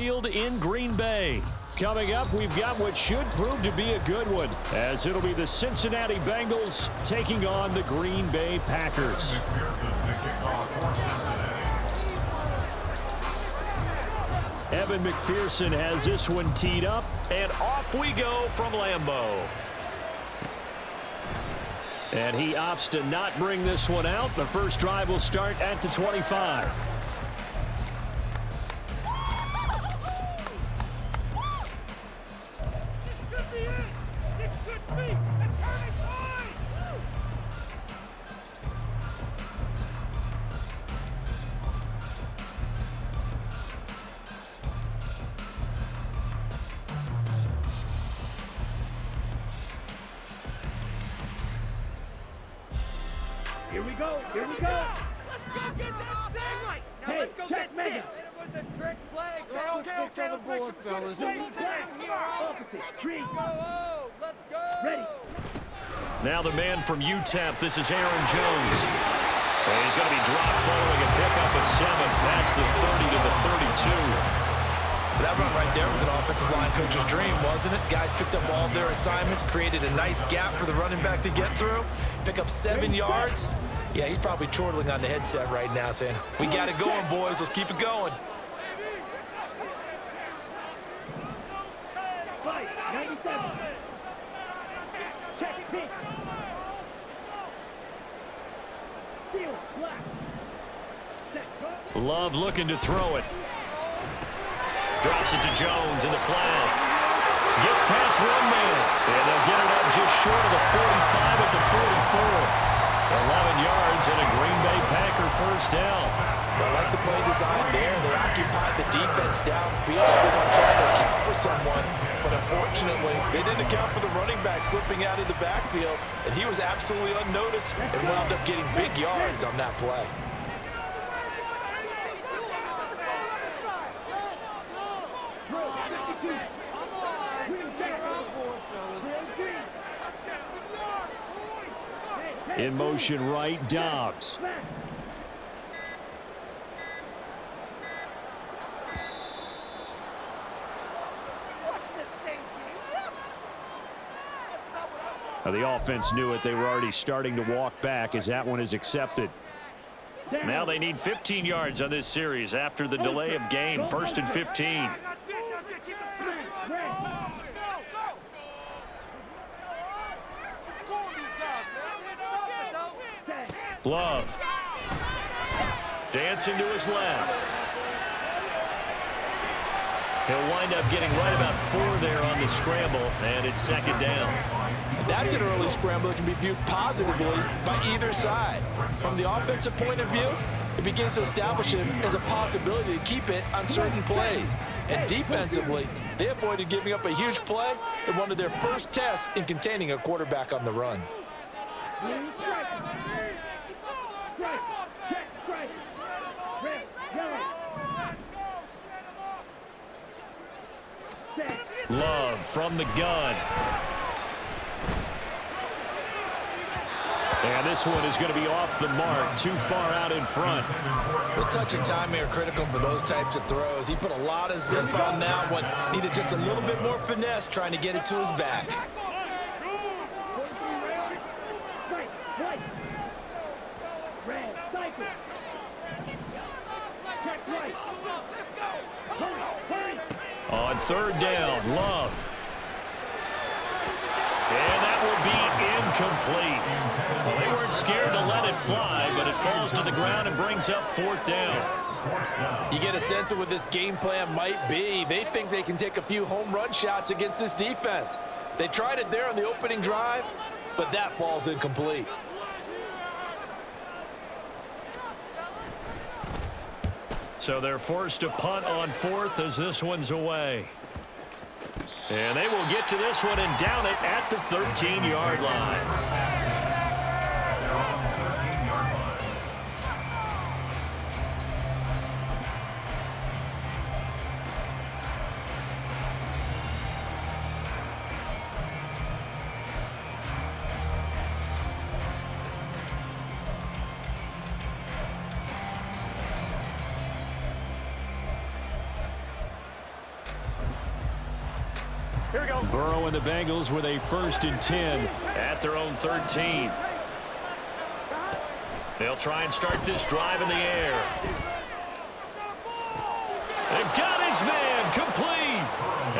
field in Green Bay. Coming up, we've got what should prove to be a good one, as it'll be the Cincinnati Bengals taking on the Green Bay Packers. Evan McPherson has this one teed up, and off we go from Lambeau. And he opts to not bring this one out. The first drive will start at the 25. Here we go. Here we go. Let's go get that thing right. Now Hey, let's go check get Mega. six. Hit him with the trick play. Let's Go. put six on the board, fellas. Go. Let's go. Ready. Now the man from UTEP, this is Aaron Jones. And he's going to be dropped following a pickup of 7 past the 30 to the 32. That run right there was an offensive line coach's dream, wasn't it? Guys picked up all of their assignments, created a nice gap for the running back to get through, pick up 7 yards. Yeah, he's probably chortling on the headset right now saying, we got it going, boys. Let's keep it going. Fight. 97. Check pitch. Steal. Black. Set. Love looking to throw it. Drops it to Jones in the flag. Gets past one man. And they'll get it up just short of the 45 at the 44. 11 yards and a Green Bay Packer first down. I like the play design there. They occupied the defense downfield. Everyone tried to account for someone, but unfortunately, they didn't account for the running back slipping out of the backfield, and he was absolutely unnoticed and wound up getting big yards on that play. In motion right, Dobbs. Now the offense knew it. They were already starting to walk back as that one is accepted. Now they need 15 yards on this series after the delay of game. 1st and 15. Love. Dancing to his left. He'll wind up getting right about 4 there on the scramble, and it's 2nd down. That's an early scramble that can be viewed positively by either side. From the offensive point of view, it begins to establish him as a possibility to keep it on certain plays. And defensively, they avoided giving up a huge play in one of their first tests in containing a quarterback on the run. Love from the gun. And this one is going to be off the mark, too far out in front. The touch and timing are critical for those types of throws. He put a lot of zip on that one. Needed just a little bit more finesse trying to get it to his back. On 3rd down, Love. And that will be incomplete. Well, they weren't scared to let it fly, but it falls to the ground and brings up 4th down. You get a sense of what this game plan might be. They think they can take a few home run shots against this defense. They tried it there on the opening drive, but that falls incomplete. So they're forced to punt on 4th as this one's away. And they will get to this one and down it at the 13-yard line. Here we go. Burrow and the Bengals with a 1st and 10 at their own 13. They'll try and start this drive in the air. And got his man complete.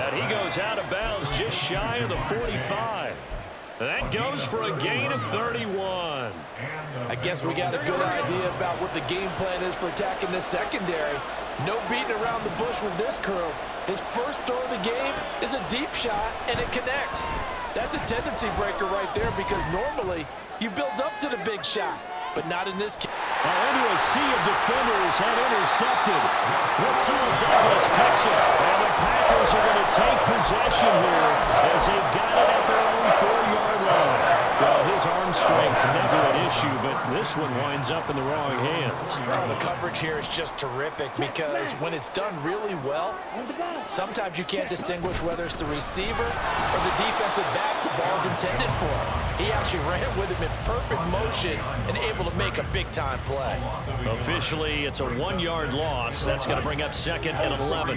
And he goes out of bounds just shy of the 45. That goes for a gain of 31. I guess we got a good idea about what the game plan is for attacking this secondary. No beating around the bush with this curl. His first throw of the game is a deep shot, and it connects. That's a tendency breaker right there because normally you build up to the big shot, but not in this case. Into a sea of defenders and intercepted. Russell Douglas picks it, and the Packers are going to take possession here as they've got it at their own 4-yard line. Well, his arm strength never an issue, but this one winds up in the wrong hands. Oh, the coverage here is just terrific because when it's done really well, sometimes you can't distinguish whether it's the receiver or the defensive back the ball's intended for. He actually ran with him in perfect motion and able to make a big-time play. Officially, it's a 1-yard loss. That's going to bring up 2nd and 11.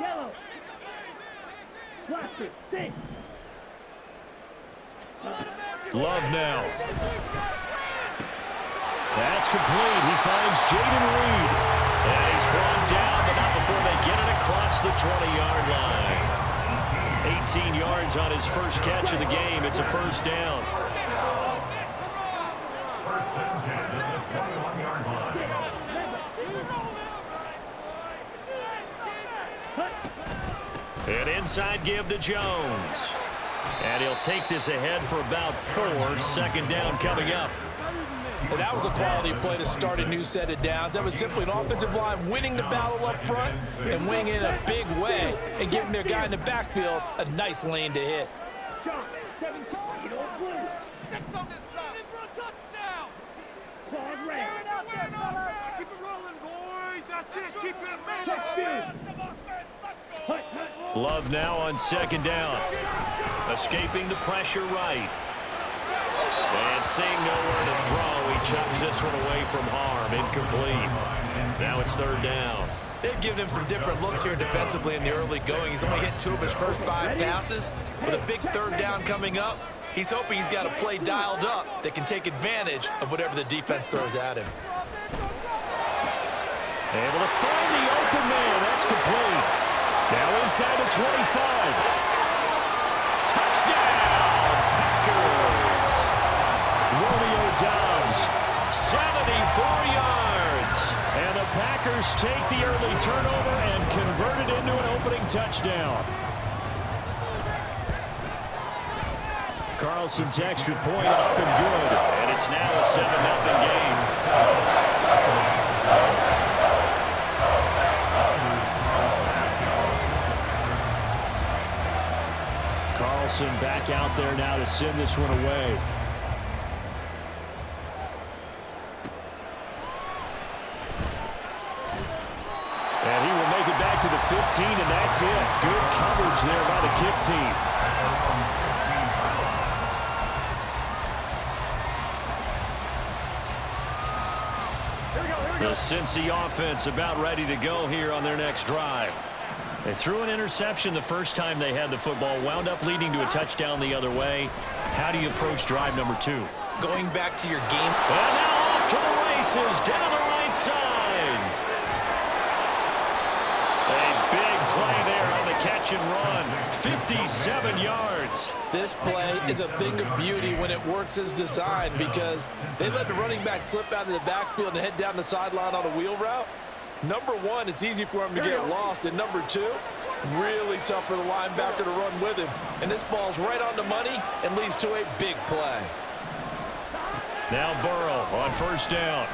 Yellow. Love now. That's complete. He finds Jaden Reed. And he's brought down, but not before they get it across the 20-yard line. 18 yards on his first catch of the game. It's a 1st down. An inside give to Jones. And he'll take this ahead for about 4. 2nd down coming up. And that was a quality play to start a new set of downs. That was simply an offensive line winning the battle up front and winning in a big way and giving their guy in the backfield a nice lane to hit. Love now on 2nd down. Escaping the pressure right. And seeing nowhere to throw, he chucks this one away from harm. Incomplete. Now it's 3rd down. They've given him some different looks here defensively in the early going. He's only hit 2 of his first 5 passes. With a big 3rd down coming up, he's hoping he's got a play dialed up that can take advantage of whatever the defense throws at him. Able to find the open man. That's complete. Now inside the 25. Touchdown, Packers. Romeo Doubs, 74 yards. And the Packers take the early turnover and convert it into an opening touchdown. Carlson's extra point up and good. And it's now a 7-0 game. Carlson back out there now to send this one away. And he will make it back to the 15, and that's it. Good coverage there by the kick team. The Cincy offense about ready to go here on their next drive. They threw an interception the first time they had the football, wound up leading to a touchdown the other way. How do you approach drive number 2? Going back to your game. And now off to the races down the right side. A big play there on the catch and run. 57 yards. This play is a thing of beauty when it works as designed because they let the running back slip out of the backfield and head down the sideline on a wheel route. Number 1, it's easy for him to get lost. And number 2, really tough for the linebacker to run with him. And this ball's right on the money and leads to a big play. Now Burrow on 1st down.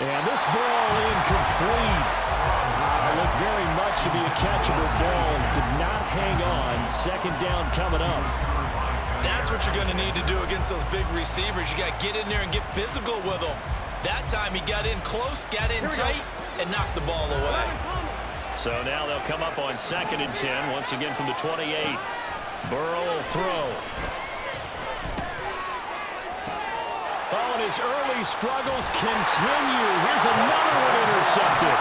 And this ball incomplete. Looked very much to be a catchable ball. Did not hang on. 2nd down coming up. That's what you're going to need to do against those big receivers. You got to get in there and get physical with them. That time he got in close, got in tight, and knocked the ball away. So now they'll come up on 2nd and 10, once again from the 28. Burrow will throw. Oh, and his early struggles continue. Here's another one intercepted.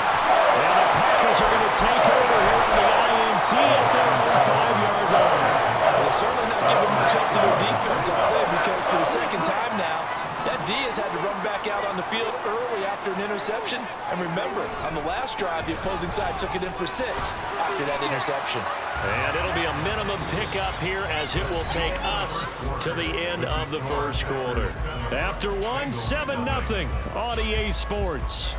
And the Packers are going to take over here on the INT at their own 5-yard line. Well, they're certainly not giving much up to their defense, are they? Because for the second time now, that D has had to run back out on the field early after an interception. And remember, on the last drive, the opposing side took it in for 6 after that interception. And it'll be a minimum pickup here as it will take us to the end of the first quarter. After 7-0 on EA Sports.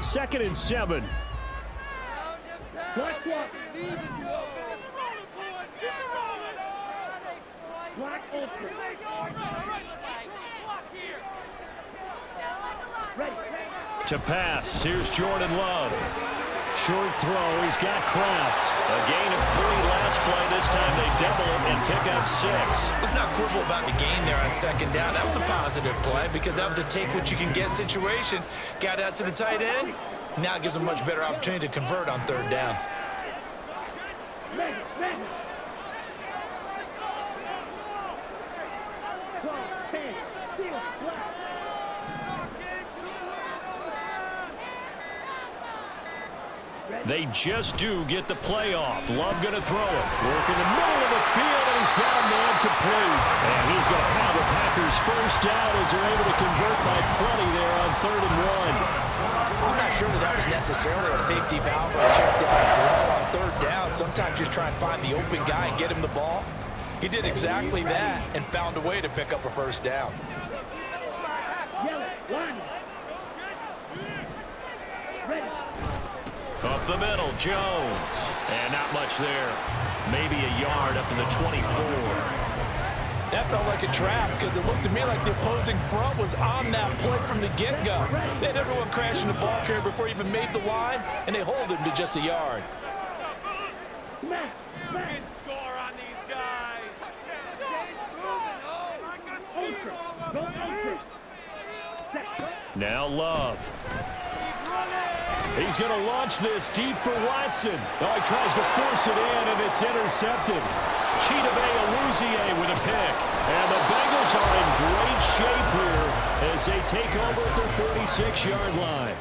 Second and 7. Black one. Black ultra. Ready. To pass, here's Jordan Love. Short throw, he's got Kraft. A gain of 3 last play. This time they double it and pick up 6. Let's not quibble about the gain there on second down. That was a positive play because that was a take-what-you-can-get situation. Got out to the tight end. Now it gives them a much better opportunity to convert on third down. They just do get the play off. Love going to throw it. Work in the middle of the field, and he's got a man complete. And he's going to have the Packers first down as they're able to convert by plenty there on 3rd and 1. I'm not sure that was necessarily a safety valve or a check down throw on third down. Sometimes just try and find the open guy and get him the ball. He did exactly that and found a way to pick up a first down. Up the middle, Jones. And not much there. Maybe a yard up to the 24. That felt like a trap because it looked to me like the opposing front was on that play from the get-go. They had everyone crashing the ball carrier before he even made the line, and they hold him to just a yard. Good score on these guys. Now Love. He's going to launch this deep for Watson. Oh, he tries to force it in, and it's intercepted. Chidobe Awuzie with a pick. And the Bengals are in great shape here as they take over at their 46-yard line.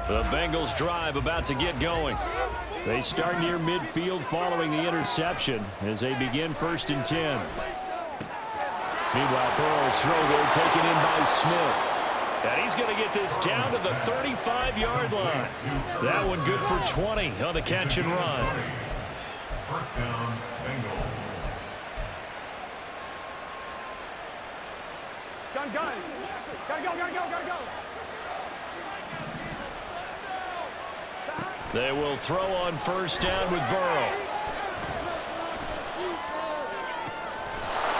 The Bengals drive about to get going. They start near midfield following the interception as they begin 1st and 10. Meanwhile, Burrow's throw there taken in by Smith. And he's going to get this down to the 35-yard line. That one good for 20 on the catch and run. First down, Bengals. Gun. Gotta go. They will throw on 1st down with Burrow.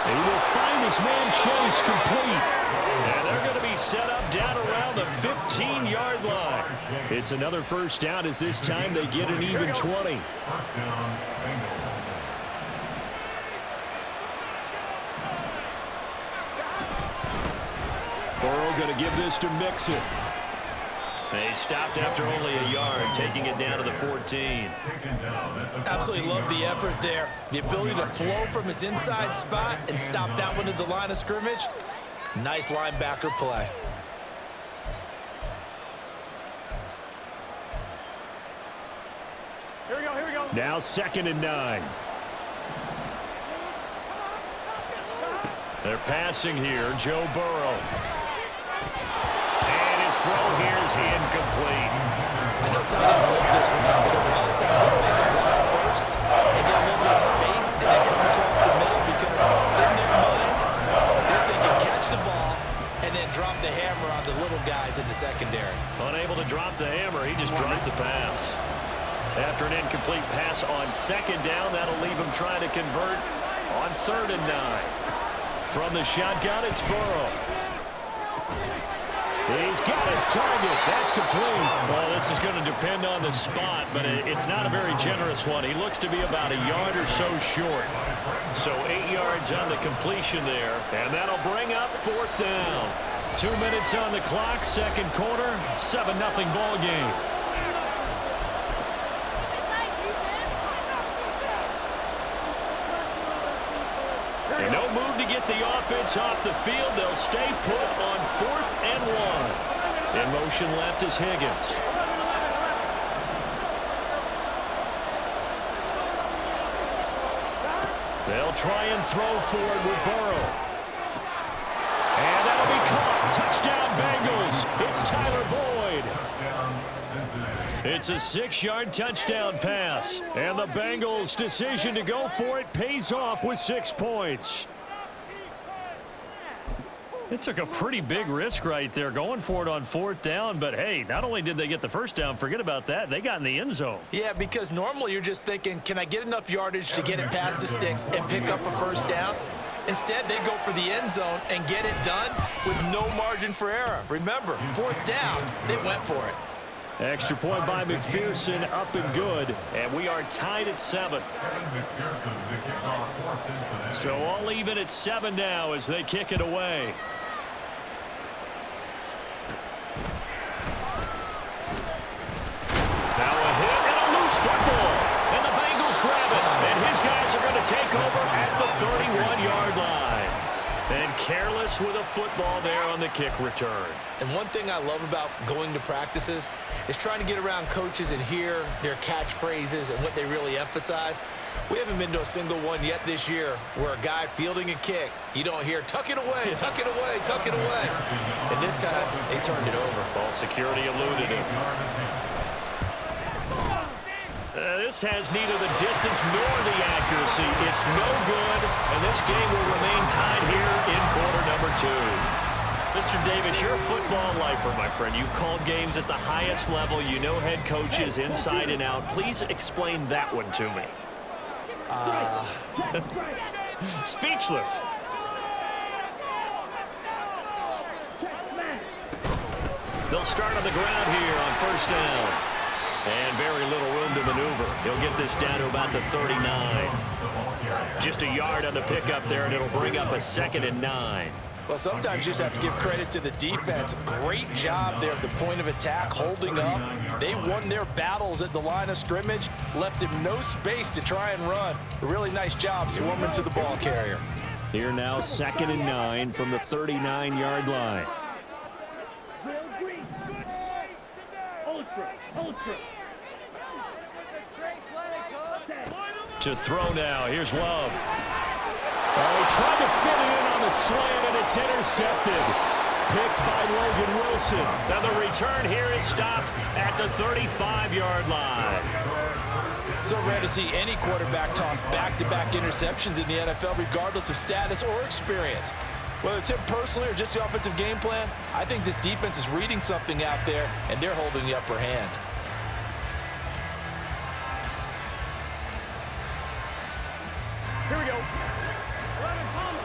He will find his man Chase complete. And they're going to be set up down around the 15-yard line. It's another 1st down as this time they get an even 20. First down, Bengals. Burrow going to give this to Mixon. They stopped after only a yard, taking it down to the 14. Absolutely love the effort there. The ability to flow from his inside spot and stop that one at the line of scrimmage. Nice linebacker play. Here we go. Now 2nd and 9. They're passing here, Joe Burrow. And his throw here is incomplete. I know tight ends love this one because a lot of times they'll think of block first and get a little bit of space and then come across the middle because in their mind, they're thinking catch the ball and then drop the hammer on the little guys in the secondary. Unable to drop the hammer, he just dropped the pass. After an incomplete pass on second down, that'll leave him trying to convert on 3rd and 9. From the shotgun, it's Burrow. He's got his target. That's complete. Well, this is going to depend on the spot, but it's not a very generous one. He looks to be about a yard or so short. So 8 yards on the completion there, and that'll bring up 4th down. 2 minutes on the clock, second quarter, 7-0 ball game. And no move to get the offense off the field. They'll stay put on 4th and 1. In motion left is Higgins. They'll try and throw forward with Burrow. And that'll be caught. Touchdown Bengals. It's Tyler Boyd. It's a 6-yard touchdown pass. And the Bengals' decision to go for it pays off with 6 points. It took a pretty big risk right there going for it on 4th down. But, hey, not only did they get the first down, forget about that, they got in the end zone. Yeah, because normally you're just thinking, can I get enough yardage to get it past the sticks and pick up a first down? Instead, they go for the end zone and get it done with no margin for error. Remember, 4th down, they went for it. Extra point by McPherson, up and good. And we are tied at 7. So all even at 7 now as they kick it away. Now a hit and a loose football. And the Bengals grab it. And his guys are going to take over at the 31-yard line. And careless with a football there on the kick return. And one thing I love about going to practices is trying to get around coaches and hear their catchphrases and what they really emphasize. We haven't been to a single one yet this year where a guy fielding a kick, you don't hear, tuck it away, tuck it away, tuck it away. And this time, they turned it over. Ball security eluded him. This has neither the distance nor the accuracy. It's no good, and this game will remain tied here in quarter number 2. Mr. Davis, you're a football lifer, my friend. You've called games at the highest level. You know head coaches inside and out. Please explain that one to me. Speechless. They'll start on the ground here on 1st down. And very little room to maneuver. He'll get this down to about the 39. Just a yard on the pickup there, and it'll bring up a 2nd and 9. Well, sometimes you just have to give credit to the defense. Great job there at the point of attack, holding up. They won their battles at the line of scrimmage, left him no space to try and run. A really nice job swarming to the ball carrier. Here now, 2nd and 9 from the 39-yard line. To throw now, here's Love. He tried to fit it in on the slant, and it's intercepted. Picked by Logan Wilson. Now the return here is stopped at the 35-yard line. So rare to see any quarterback toss back-to-back interceptions in the NFL, regardless of status or experience. Whether it's him personally or just the offensive game plan, I think this defense is reading something out there, and they're holding the upper hand. Here we go. 11, Palmer.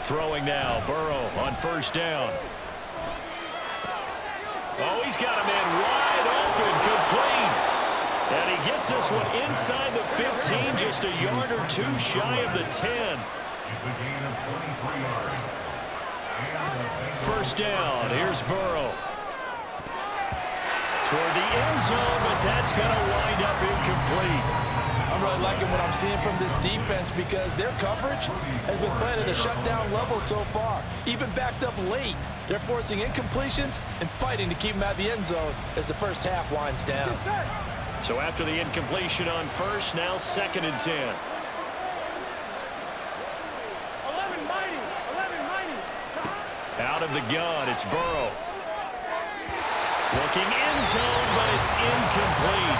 Throwing now, Burrow on 1st down. Oh, he's got a man wide open, complete. And he gets this one inside the 15, just a yard or 2 shy of the 10. It's a gain of 23 yards. 1st down, here's Burrow. Toward the end zone, but that's going to wind up incomplete. I'm really liking what I'm seeing from this defense because their coverage has been playing at a shutdown level so far. Even backed up late, they're forcing incompletions and fighting to keep them out of the end zone as the first half winds down. So after the incompletion on 1st, now 2nd and 10. Out of the gun, it's Burrow. Looking end zone, but it's incomplete.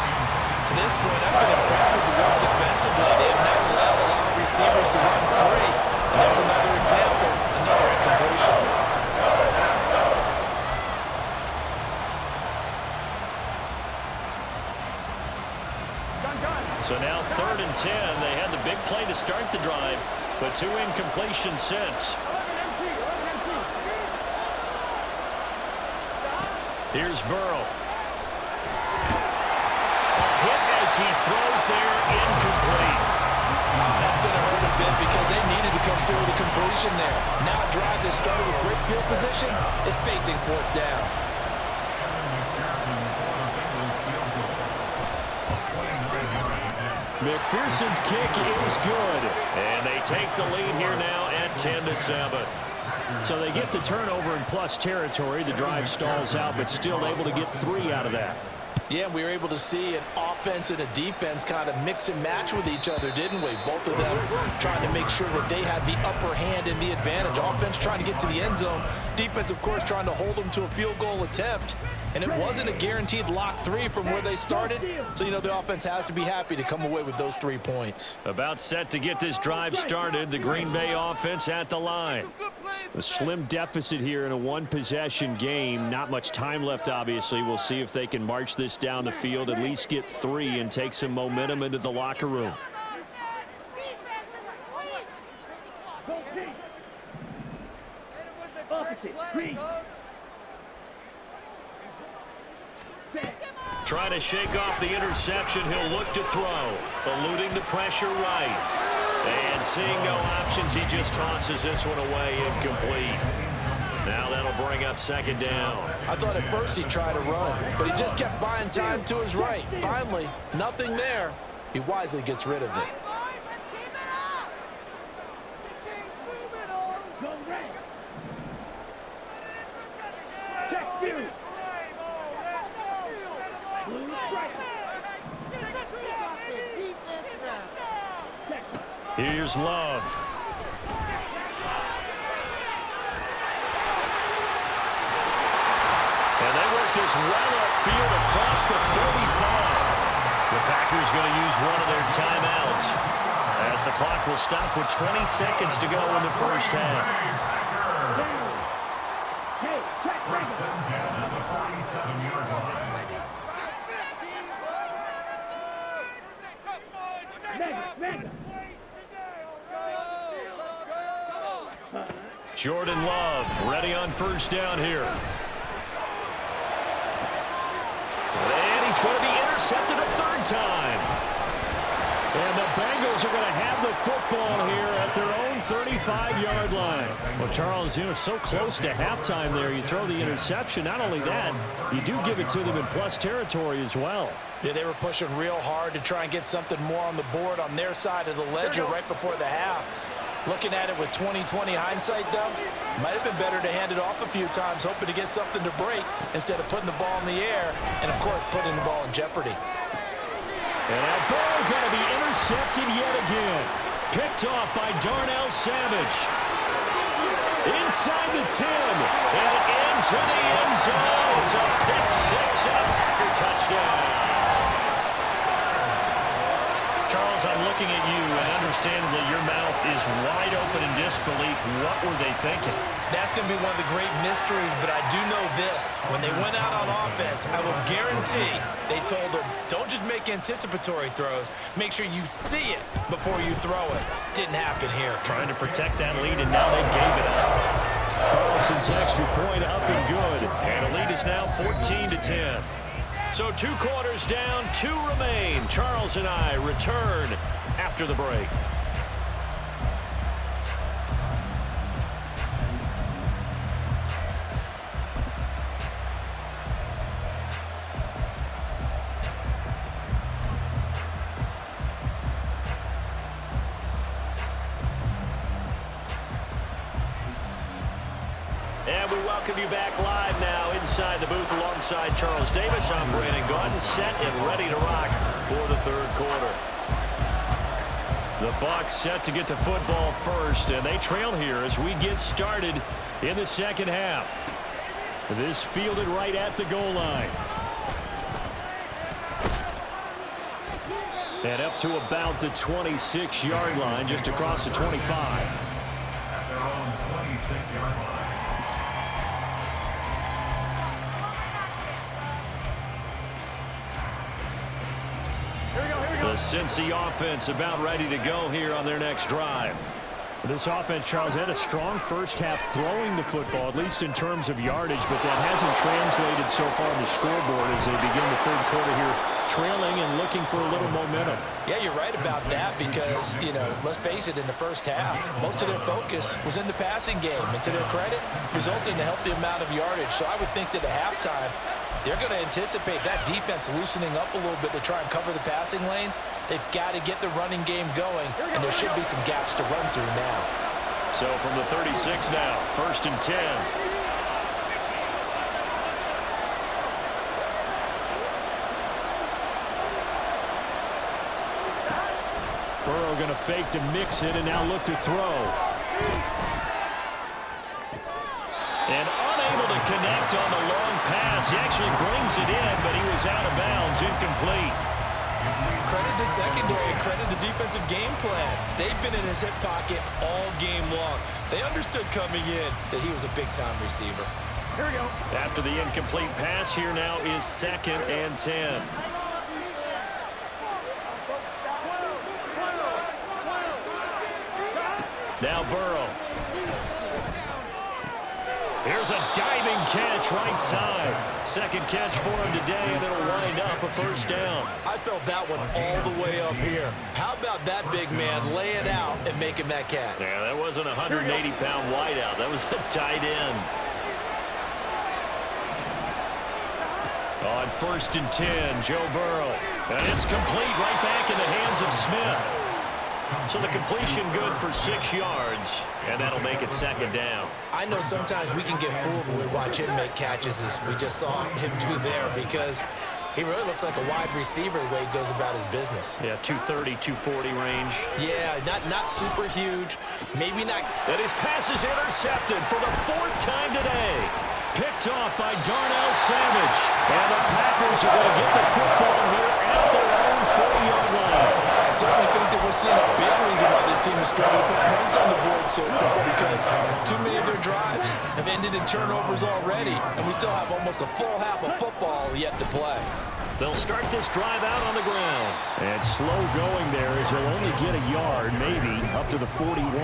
To this point, I've been impressed with the work defensively. They have not allowed a lot of receivers to run free. And there's another example, another incompletion. So now 3rd and 10. They had the big play to start the drive, but 2 incompletions since. Here's Burrow. A hit as he throws there, incomplete. That's going to hurt a bit because they needed to come through with a completion there. Now a drive that started with great field position is facing 4th down. McPherson's kick is good. And they take the lead here now at 10-7. So they get the turnover in plus territory. The drive stalls out, but still able to get 3 out of that. Yeah, we were able to see an offense and a defense kind of mix and match with each other, didn't we? Both of them trying to make sure that they had the upper hand and the advantage. Offense trying to get to the end zone. Defense, of course, trying to hold them to a field goal attempt. And it wasn't a guaranteed lock 3 from where they started. So, you know, the offense has to be happy to come away with those 3 points. About set to get this drive started. The Green Bay offense at the line. A slim deficit here in a 1-possession game. Not much time left, obviously. We'll see if they can march this down the field, at least get 3 and take some momentum into the locker room. Trying to shake off the interception. He'll look to throw. Eluding the pressure right. And seeing no options, he just tosses this one away, incomplete. Now that'll bring up 2nd down. I thought at first he tried to run, but he just kept buying time to his right. Finally, nothing there. He wisely gets rid of it. Here's Love. And they work this well upfield across the 45. The Packers going to use one of their timeouts as the clock will stop with 20 seconds to go in the first half. First and 10 at the 47-yard line. Jordan Love ready on first down here. And he's going to be intercepted a 3rd time. And the Bengals are going to have the football here at their own 35-yard line. Well, Charles, you know, so close to halftime there. You throw the interception. Not only that, you do give it to them in plus territory as well. Yeah, they were pushing real hard to try and get something more on the board on their side of the ledger right before the half. Looking at it with 20/20 hindsight, though, might have been better to hand it off a few times, hoping to get something to break instead of putting the ball in the air and, of course, putting the ball in jeopardy. And that ball going to be intercepted yet again. Picked off by Darnell Savage. Inside the 10 and into the end zone. It's a pick 6 and a Packer touchdown. Charles, I'm looking at you, and understandably your mouth is wide open in disbelief. What were they thinking? That's going to be one of the great mysteries, but I do know this. When they went out on offense, I will guarantee they told them, don't just make anticipatory throws. Make sure you see it before you throw it. Didn't happen here. Trying to protect that lead, and now they gave it up. Carlson's extra point up and good, and the lead is now 14-10. So 2 quarters down, 2 remain. Charles and I return after the break. And we welcome you back live now inside the booth alongside Charles Davis. I'm Brandon Gaudin, set and ready to rock for the 3rd quarter. The Bucs set to get the football first, and they trail here as we get started in the second half. This fielded right at the goal line. And up to about the 26-yard line, just across the 25. At their own 26-yard line. The Cincy offense about ready to go here on their next drive. This offense, Charles, had a strong first half throwing the football, at least in terms of yardage, but that hasn't translated so far on the scoreboard as they begin the third quarter here, trailing and looking for a little momentum. Yeah, you're right about that because, let's face it, in the first half, most of their focus was in the passing game. And to their credit, resulted in a healthy amount of yardage. So I would think that at halftime, they're going to anticipate that defense loosening up a little bit to try and cover the passing lanes. They've got to get the running game going, and there should be some gaps to run through now. So from the 36 now, 1st and 10. Burrow going to fake to mix it and now look to throw. And unable to connect on the long pass. He actually brings it in, but he was out of bounds, incomplete. Credit the secondary, credit the defensive game plan. They've been in his hip pocket all game long. They understood coming in that he was a big-time receiver. Here we go. After the incomplete pass, here now is 2nd and 10. Now Burrow. Here's a diving catch right side. Second catch for him today, and it'll wind up a first down. I felt that one all the way up here. How about that big man laying out and making that catch? Yeah, that wasn't a 180-pound wideout. That was a tight end. On 1st and 10, Joe Burrow. And it's complete right back in the hands of Smith. So the completion good for 6 yards, and that'll make it 2nd down. I know sometimes we can get fooled when we watch him make catches as we just saw him do there because he really looks like a wide receiver the way he goes about his business. Yeah, 230, 240 range. Yeah, not super huge, maybe not. And his pass is intercepted for the 4th time today. Picked off by Darnell Savage. And the Packers are going to get the football here at their own 40-yard line. I certainly think that we're seeing a big reason why this team is struggling to put points on the board so far because too many of their drives have ended in turnovers already, and we still have almost a full half of football yet to play. They'll start this drive out on the ground. And slow going there as he'll only get a yard, maybe, up to the 41.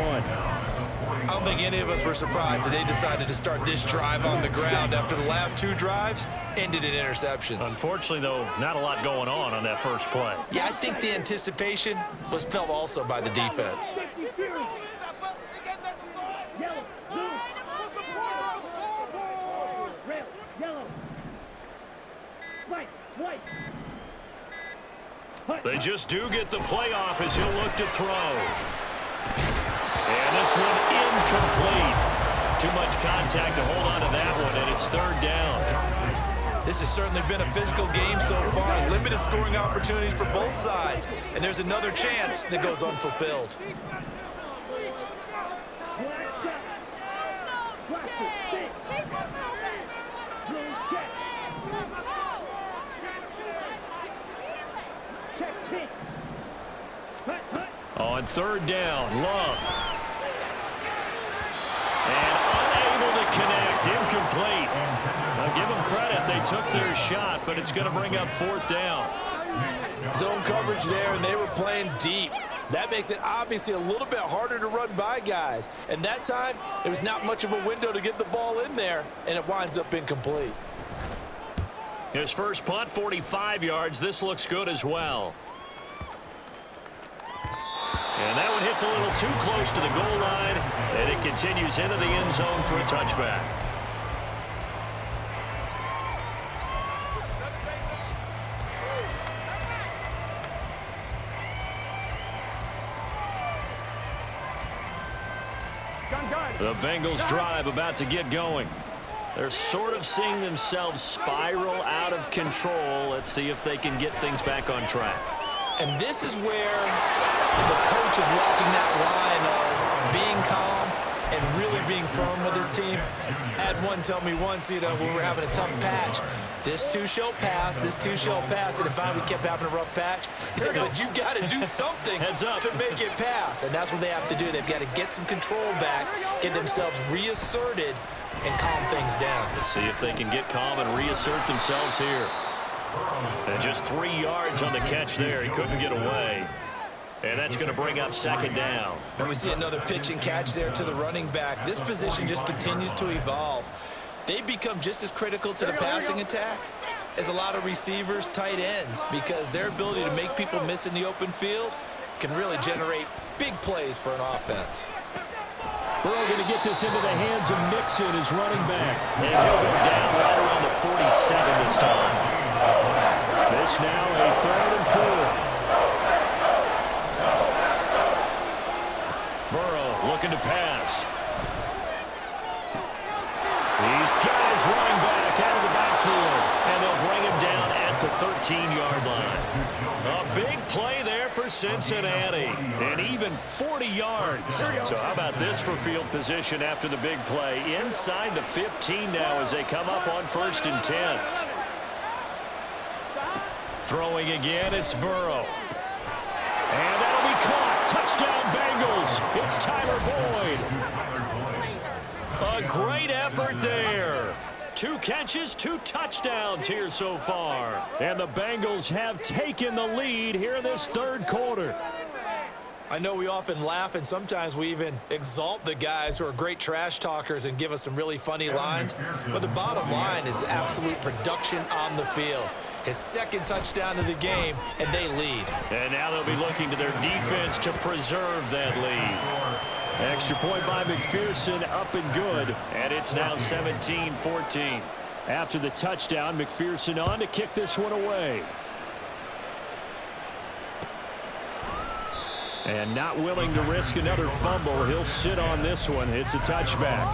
I don't think any of us were surprised that they decided to start this drive on the ground after the last 2 drives ended in interceptions. Unfortunately, though, not a lot going on that first play. Yeah, I think the anticipation was felt also by the defense. They just do get the playoff as he'll look to throw. And this one incomplete. Too much contact to hold on to that one, and it's 3rd down. This has certainly been a physical game so far. Limited scoring opportunities for both sides. And there's another chance that goes unfulfilled. On 3rd down, Love. And unable to connect, incomplete. I'll give them credit, they took their shot, but it's going to bring up 4th down. Zone coverage there, and they were playing deep. That makes it obviously a little bit harder to run by guys. And that time, there was not much of a window to get the ball in there, and it winds up incomplete. His first punt, 45 yards. This looks good as well. And that one hits a little too close to the goal line, and it continues into the end zone for a touchback. The Bengals drive about to get going. They're sort of seeing themselves spiral out of control. Let's see if they can get things back on track. And this is where The coach is walking that line of being calm and really being firm with his team. I had one tell me once, when we were having a tough patch, this too shall pass, this too shall pass, and finally we kept having a rough patch. He said, but you got to do something to make it pass, and that's what they have to do. They've got to get some control back, get themselves reasserted, and calm things down. Let's see if they can get calm and reassert themselves here. And just 3 yards on the catch there. He couldn't get away. And that's going to bring up second down. And we see another pitch and catch there to the running back. This position just continues to evolve. They become just as critical to the passing attack as a lot of receivers, tight ends, because their ability to make people miss in the open field can really generate big plays for an offense. Burrow going to get this into the hands of Mixon, his running back. And he'll go down right around the 47 this time. This now a 3rd and 4. Burrow looking to pass. He's got his running back out of the backfield, and they'll bring him down at the 13-yard line. A big play there for Cincinnati, and even 40 yards. So how about this for field position after the big play? Inside the 15 now as they come up on 1st and 10. Throwing again, it's Burrow. And that'll be caught. Touchdown, Bengals. It's Tyler Boyd. A great effort there. 2 catches, 2 touchdowns here so far. And the Bengals have taken the lead here in this 3rd quarter. I know we often laugh, and sometimes we even exalt the guys who are great trash talkers and give us some really funny lines. But the bottom line is absolute production on the field. His 2nd touchdown of the game, and they lead. And now they'll be looking to their defense to preserve that lead. Extra point by McPherson, up and good. And it's now 17-14. After the touchdown, McPherson on to kick this one away. And not willing to risk another fumble. He'll sit on this one. It's a touchback.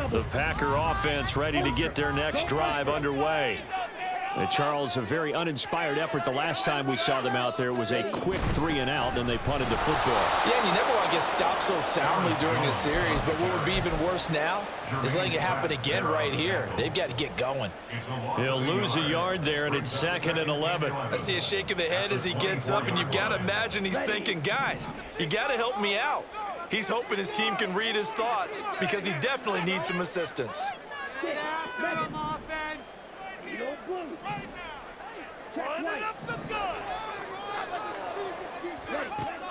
The Packer offense ready to get their next drive underway. And Charles, a very uninspired effort. The last time we saw them out there was a quick 3-and-out, then they punted the football. Yeah, and you never want to get stopped so soundly during a series, but what would be even worse now is letting it happen again right here. They've got to get going. He'll lose a yard there, and it's 2nd and 11. I see a shake of the head as he gets up, and you've got to imagine he's thinking, guys, you got to help me out. He's hoping his team can read his thoughts because he definitely needs some assistance. Get after him, offense. Running up the gut.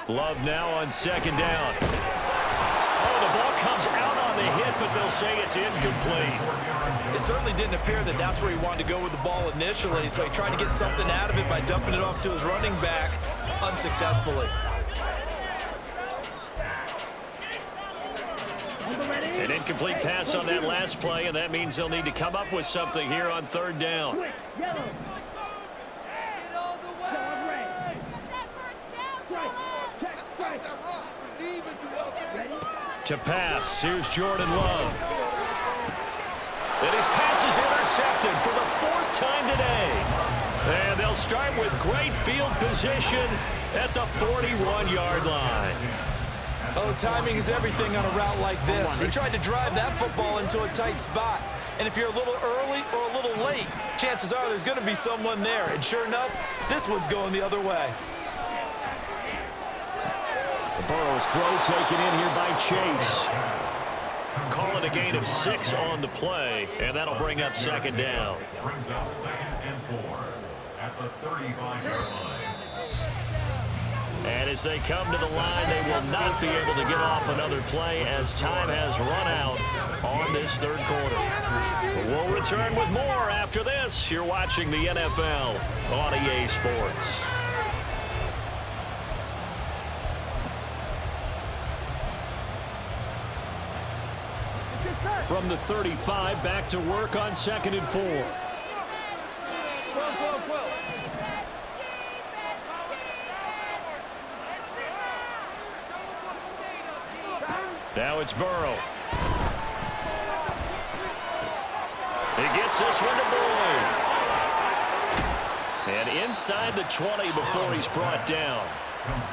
Love now on 2nd down. Oh, the ball comes out on the hit, but they'll say it's incomplete. It certainly didn't appear that that's where he wanted to go with the ball initially, so he tried to get something out of it by dumping it off to his running back unsuccessfully. An incomplete pass on that last play, and that means they'll need to come up with something here on 3rd down. To pass, here's Jordan Love. And his pass is intercepted for the 4th time today. And they'll start with great field position at the 41-yard line. Oh, timing is everything on a route like this. He tried to drive that football into a tight spot. And if you're a little early or a little late, chances are there's going to be someone there. And sure enough, this one's going the other way. Burrow's throw taken in here by Chase. Call it a gain of 6 on the play, and that'll bring up 2nd down. Brings up 2nd and 4 at the 35-yard line. And as they come to the line, they will not be able to get off another play as time has run out on this 3rd quarter. We'll return with more after this. You're watching the NFL on EA Sports. From the 35, back to work on 2nd and 4. Now it's Burrow. He gets this one to Boyd. And inside the 20 before he's brought down.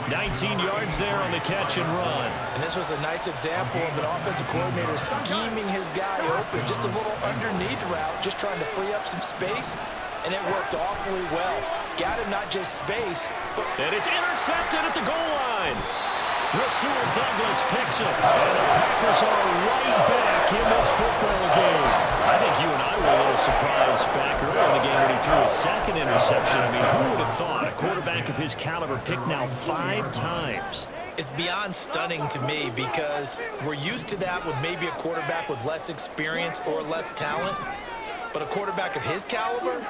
19 yards there on the catch and run. And this was a nice example of an offensive coordinator scheming his guy open. Just a little underneath route, just trying to free up some space, and it worked awfully well. Got him not just space, but... And it's intercepted at the goal line. Rasul Douglas picks it, and the Packers are right back in this football game. I think you and I were a little surprised back early in the game when he threw his second interception. I mean, who would have thought a quarterback of his caliber picked now 5 times? It's beyond stunning to me because we're used to that with maybe a quarterback with less experience or less talent. But a quarterback of his caliber,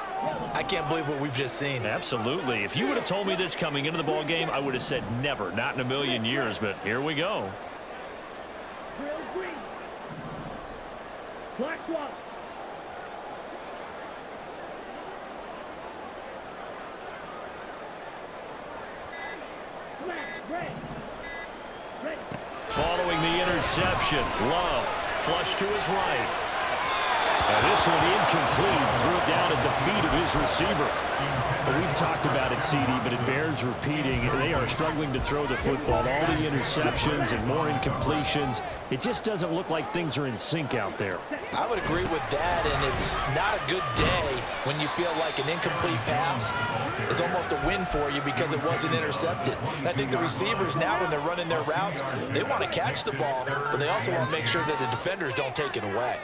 I can't believe what we've just seen. Absolutely. If you would have told me this coming into the ball game, I would have said never, not in a million years. But here we go. Following the interception, Love flush to his right. And this one incomplete, threw it down at the feet of his receiver. But we've talked about it, CD, but it bears repeating. They are struggling to throw the football. All the interceptions and more incompletions. It just doesn't look like things are in sync out there. I would agree with that, and it's not a good day when you feel like an incomplete pass is almost a win for you because it wasn't intercepted. And I think the receivers now, when they're running their routes, they want to catch the ball, but they also want to make sure that the defenders don't take it away.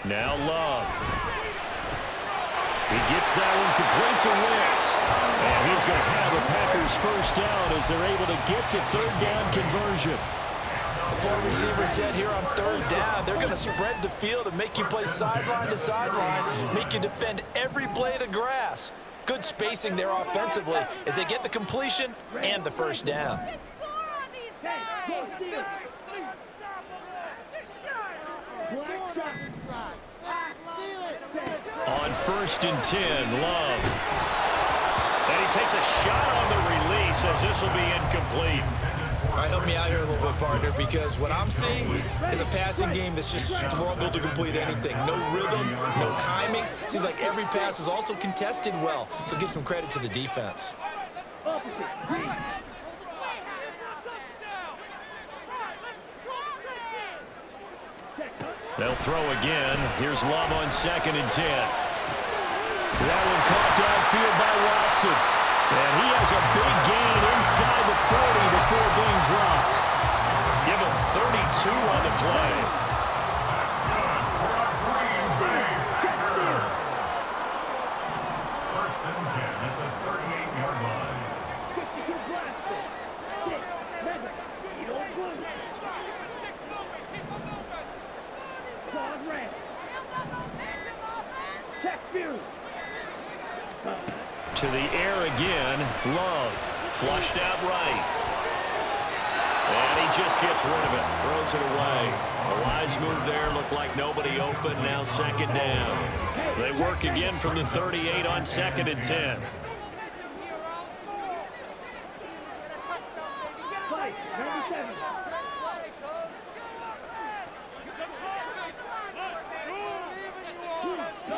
Now Love. He gets that one complete to Wicks. And he's going to have a Packers first down as they're able to get the third down conversion. The 4 receivers said here on third down, they're going to spread the field and make you play sideline to sideline, make you defend every blade of grass. Good spacing there offensively as they get the completion and the first down. On 1st and 10, Love. And he takes a shot on the release as this will be incomplete. All right, help me out here a little bit, partner, because what I'm seeing is a passing game that's just struggled to complete anything. No rhythm, no timing. Seems like every pass is also contested well, so give some credit to the defense. They'll throw again. Here's Love on 2nd and 10. That one caught downfield by Watson. And he has a big gain inside the 40 before being dropped. Give him 32 on the play. First and 10 at the 38-yard line. To the air again. Love flushed out right. And he just gets rid of it. Throws it away. A wise move there. Looked like nobody open. Now 2nd down. They work again from the 38 on 2nd and 10.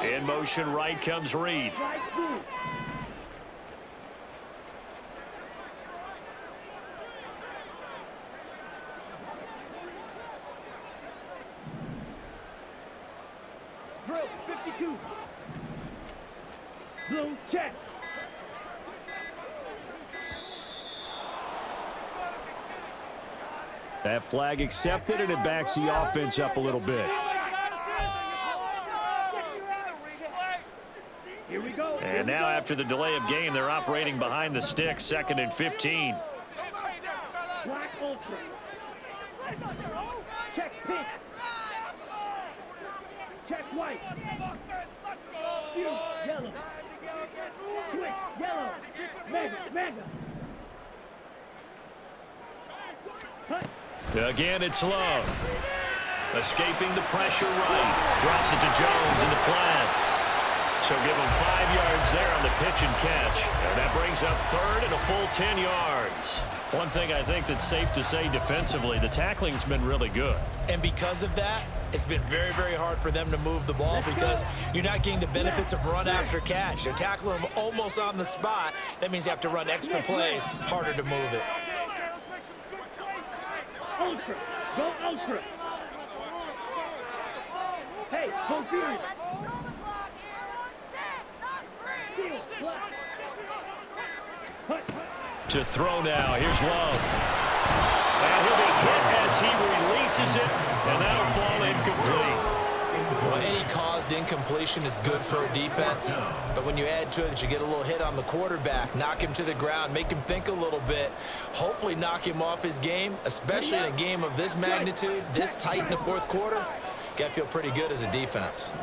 In motion right comes Reed. Drill 52. Blue check. That flag accepted, and it backs the offense up a little bit. Here we go. And now after the delay of game, they're operating behind the sticks, 2nd and 15. Black ultra. Check pink. Check white. Yellow. Quick, yellow. Mega. Again, it's Love. Escaping the pressure right. Drops it to Jones in the flat. So give him 5 yards there on the pitch and catch. And that brings up third and a full 10 yards. One thing I think that's safe to say defensively, the tackling's been really good. And because of that, it's been very, very hard for them to move the ball because you're not getting the benefits of run after catch. They're tackling them almost on the spot. That means you have to run extra plays, harder to move it. Ultra. Go ultra. Hey, go furious. Steal. Block. Hut. To throw now. Here's Love. And he'll be hit as he releases it, and that'll fall incomplete. Well, any caused incompletion is good for a defense, but when you add to it that you get a little hit on the quarterback, knock him to the ground, make him think a little bit, hopefully knock him off his game, especially in a game of this magnitude, this tight in the fourth quarter, got to feel pretty good as a defense.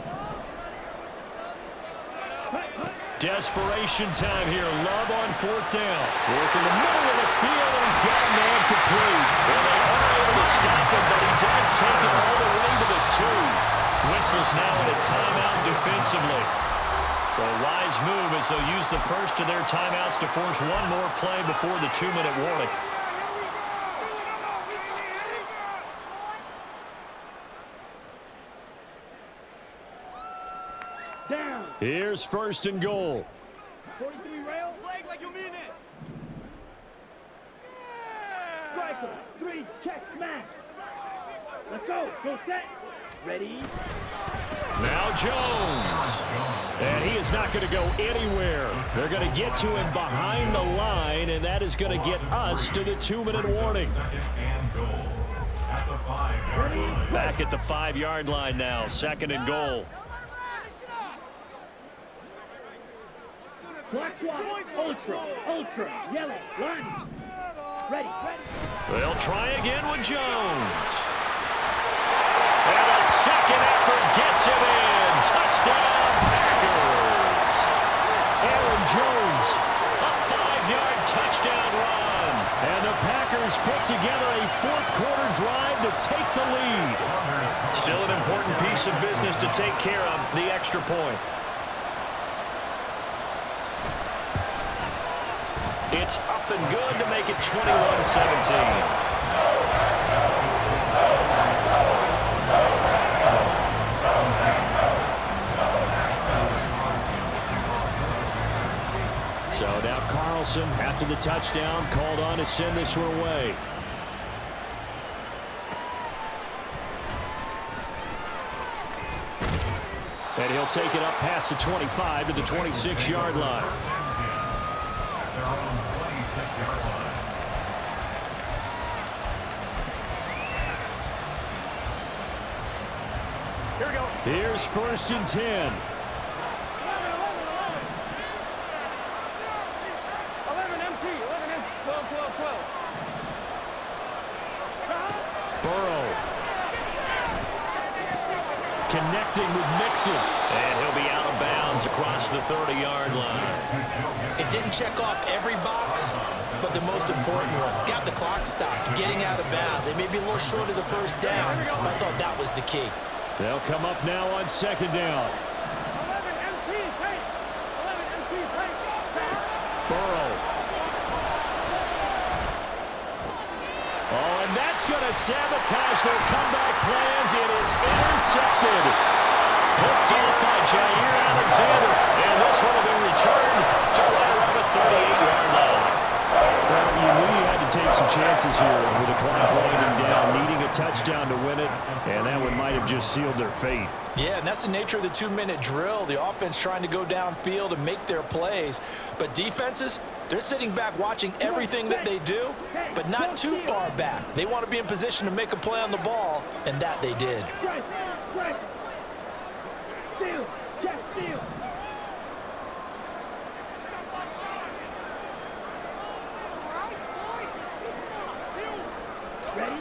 Desperation time here. Love on fourth down. Work in the middle of the field, and he's got a man complete. Well, they are able to stop him, but he does take it all the way to the 2. Whistles now in a timeout defensively. So a wise move as they'll use the first of their timeouts to force one more play before the 2-minute warning. Down. Here's first and goal. 43 rail. Flag like you mean it. Striker. 3. Check. Smash. Let's go. Go set. Ready. Now Jones. And he is not going to go anywhere. They're going to get to him behind the line, and that is going to get us to the 2-minute warning. Second and goal at the 5-yard line. Back at the 5-yard line now. Second and goal. Black one. Ultra. Ultra. Yellow. Line. Ready. Ready. They'll try again with Jones. And a second effort gets him in. Touchdown, Packers. Aaron Jones. A 5-yard touchdown run. And the Packers put together a fourth-quarter drive to take the lead. Still an important piece of business to take care of, the extra point. It's up and good to make it 21-17. So now Carlson, after the touchdown, called on to send this one away. And he'll take it up past the 25 to the 26-yard line. Their own 26-yard line. Here we go. Here's first and 10. 11 MT. 11 MT. 12, 12, 12. Burrow. Connecting with Mixon. And he'll be out of bounds across the 30-yard line. It didn't check off every box, but the most important one, got the clock stopped, getting out of bounds. They may be a little short of the first down, but I thought that was the key. They'll come up now on second down. 11 MT. Tight. 11 MT. Tight. Burrow. Oh, and that's going to sabotage their comeback plans. It is intercepted. Picked off by Jair Alexander. And this one will be returned to right around the 38-yard line. Well, you knew you had to take some chances here with the clock winding down, needing a touchdown to win it, and that one might have just sealed their fate. Yeah, and that's the nature of the 2-minute drill. The offense trying to go downfield and make their plays. But defenses, they're sitting back watching everything that they do, but not too far back. They want to be in position to make a play on the ball, and that they did. Strike. Strike. Steal. Check. Steal. Ready?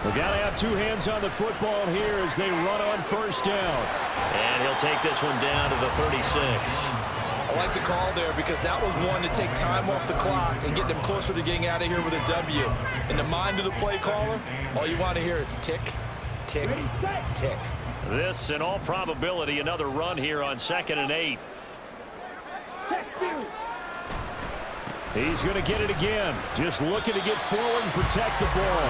We got to have two hands on the football here as they run on first down. And he'll take this one down to the 36. I like the call there because that was one to take time off the clock and get them closer to getting out of here with a W. In the mind of the play caller, all you want to hear is tick, tick, tick. This, in all probability, another run here on 2nd and 8. He's going to get it again. Just looking to get forward and protect the ball.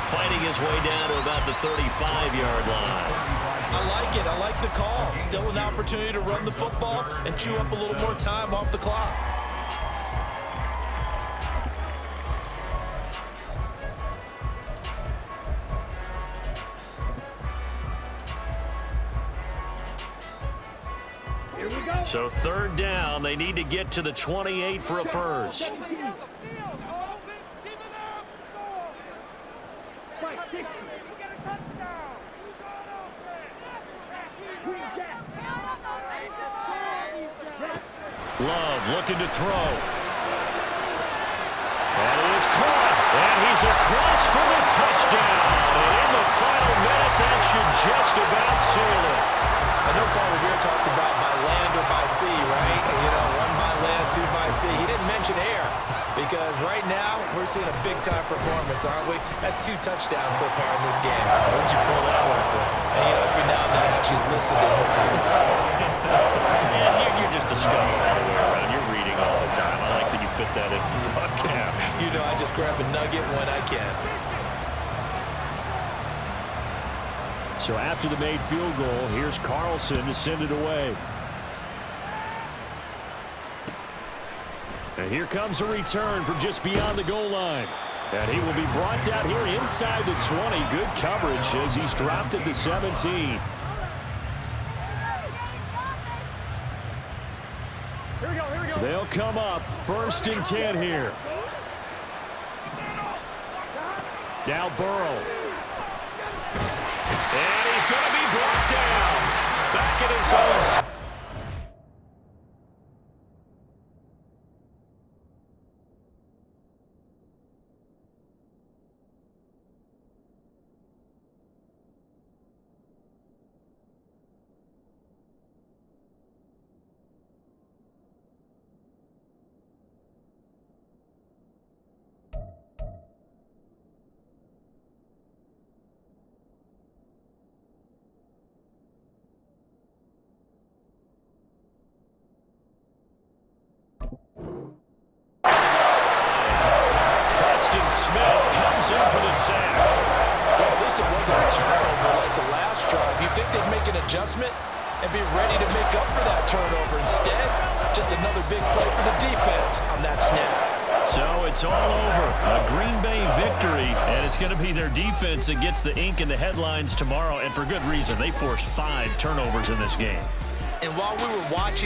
Fighting his way down to about the 35-yard line. I like it. I like the call. Still an opportunity to run the football and chew up a little more time off the clock. So 3rd down, they need to get to the 28 for a first. Love looking to throw. And he is caught. And he's across for the touchdown. And in the final minute, that should just about seal it. I know Paul Revere talked about by land or by sea, right? You know, 1 by land, 2 by sea. He didn't mention air because right now we're seeing a big-time performance, aren't we? That's 2 touchdowns so far in this game. Where'd you pull that one from? And, you know, every now and then I actually listen to history class. And you're just a scholar all the way around. You're reading all the time. I like that you fit that in the podcast. You know, I just grab a nugget when I can. So after the made field goal, here's Carlson to send it away. And here comes a return from just beyond the goal line. And he will be brought out here inside the 20. Good coverage as he's dropped at the 17. They'll come up 1st and 10 here. Now Burrow. And he's going to be brought down. Back at his own. For the sack. Well, at least it wasn't a turnover like the last drive. You'd think they'd make an adjustment and be ready to make up for that turnover. Instead, just another big play for the defense on that snap. So it's all over. A Green Bay victory, and it's going to be their defense that gets the ink in the headlines tomorrow, and for good reason. They forced 5 turnovers in this game. And while we were watching